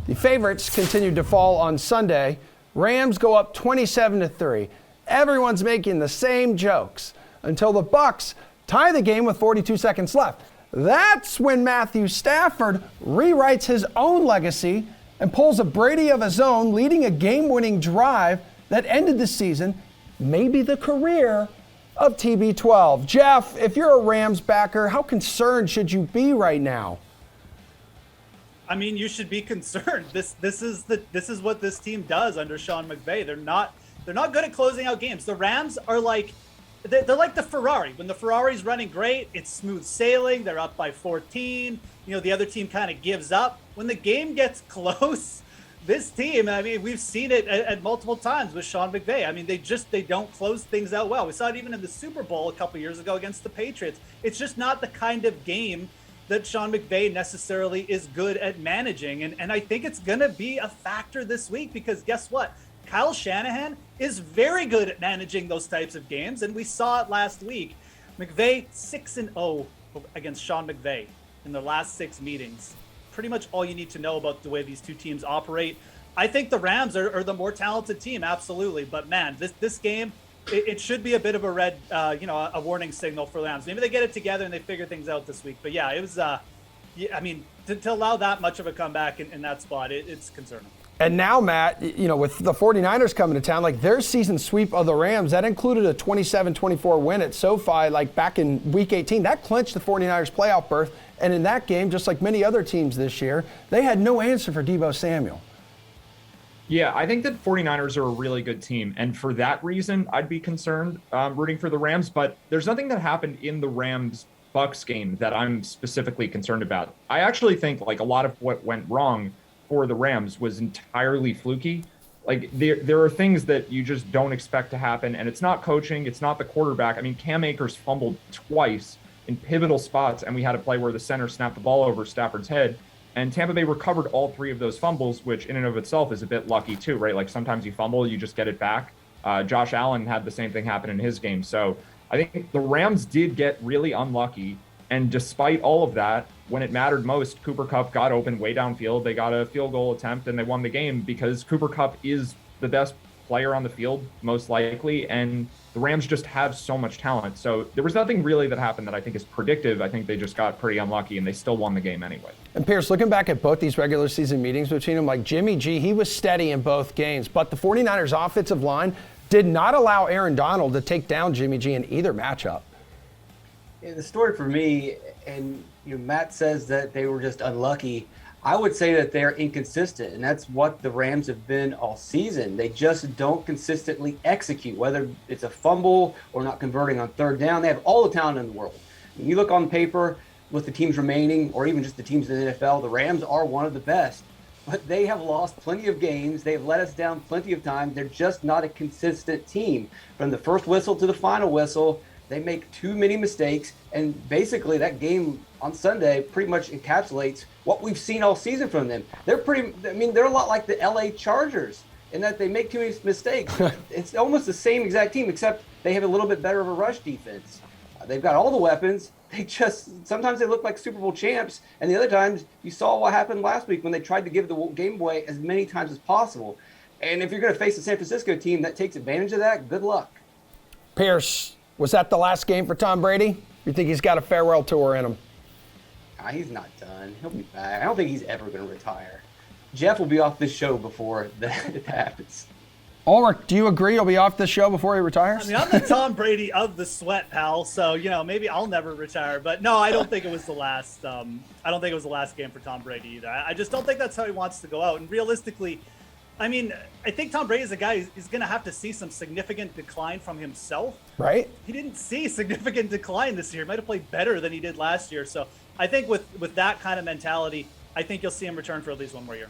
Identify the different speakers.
Speaker 1: The favorites continued to fall on Sunday. Rams go up 27-3. Everyone's making the same jokes until the Bucs tie the game with 42 seconds left. That's when Matthew Stafford rewrites his own legacy and pulls a Brady of his own, leading a game-winning drive that ended the season, maybe the career of TB12. Geoff, if you're a Rams backer, how concerned should you be right now?
Speaker 2: I mean, you should be concerned. This is what this team does under Sean McVay. They're not good at closing out games. The Rams are like they're like the Ferrari. When the Ferrari's running great, it's smooth sailing. They're up by 14. The other team kind of gives up. When the game gets close, this team, I mean, we've seen it at multiple times with Sean McVay. I mean, they don't close things out well. We saw it even in the Super Bowl a couple years ago against the Patriots. It's just not the kind of game that Sean McVay necessarily is good at managing. And I think it's going to be a factor this week because guess what? Kyle Shanahan is very good at managing those types of games. And we saw it last week. McVay 6-0 against Sean McVay in the last 6 meetings. Pretty much all you need to know about the way these two teams operate. I think the Rams are the more talented team, absolutely. But man, this game, it should be a bit of a red, a warning signal for the Rams. Maybe they get it together and they figure things out this week. But yeah, it was, I mean, to allow that much of a comeback in that spot, it's concerning.
Speaker 1: And now, Matt, with the 49ers coming to town, like their season sweep of the Rams, that included a 27-24 win at SoFi, like back in Week 18. That clinched the 49ers playoff berth. And in that game, just like many other teams this year, they had no answer for Deebo Samuel.
Speaker 3: Yeah, I think that 49ers are a really good team. And for that reason, I'd be concerned rooting for the Rams. But there's nothing that happened in the Rams-Bucs game that I'm specifically concerned about. I actually think like a lot of what went wrong for the Rams was entirely fluky. Like there are things that you just don't expect to happen. And it's not coaching. It's not the quarterback. I mean, Cam Akers fumbled twice in pivotal spots, and we had a play where the center snapped the ball over Stafford's head. And Tampa Bay recovered all 3 of those fumbles, which in and of itself is a bit lucky too, right? Like sometimes you fumble, you just get it back. Josh Allen had the same thing happen in his game. So I think the Rams did get really unlucky. And despite all of that, when it mattered most, Cooper Kupp got open way downfield. They got a field goal attempt and they won the game because Cooper Kupp is the best player on the field, most likely. And the Rams just have so much talent. So there was nothing really that happened that I think is predictive. I think they just got pretty unlucky and they still won the game anyway.
Speaker 1: And Pearce, looking back at both these regular season meetings between them, like Jimmy G, he was steady in both games, but the 49ers offensive line did not allow Aaron Donald to take down Jimmy G in either matchup.
Speaker 4: Yeah, the story for me, and Matt says that they were just unlucky. I would say that they're inconsistent, and that's what the Rams have been all season. They just don't consistently execute, whether it's a fumble or not converting on third down. They have all the talent in the world. When you look on paper with the teams remaining, or even just the teams in the NFL, the Rams are one of the best. But they have lost plenty of games. They've let us down plenty of times. They're just not a consistent team. From the first whistle to the final whistle, they make too many mistakes, and basically that game on Sunday pretty much encapsulates what we've seen all season from them. They're a lot like the LA Chargers in that they make too many mistakes. It's almost the same exact team, except they have a little bit better of a rush defense. They've got all the weapons. Sometimes they look like Super Bowl champs, and the other times you saw what happened last week when they tried to give the game away as many times as possible. And if you're going to face a San Francisco team that takes advantage of that, good luck.
Speaker 1: Pearce, was that the last game for Tom Brady? You think he's got a farewell tour in him?
Speaker 4: He's not done. He'll be back. I don't think he's ever going to retire. Geoff will be off this show before that happens.
Speaker 1: Ulrich, do you agree he'll be off this show before he retires?
Speaker 2: I mean, I'm the Tom Brady of the sweat, pal. So, maybe I'll never retire. But no, I don't think it was the last. I don't think it was the last game for Tom Brady either. I just don't think that's how he wants to go out. And realistically, I mean, I think Tom Brady is a guy who's going to have to see some significant decline from himself.
Speaker 1: Right.
Speaker 2: He didn't see significant decline this year. He might have played better than he did last year. So I think with that kind of mentality, I think you'll see him return for at least one more year.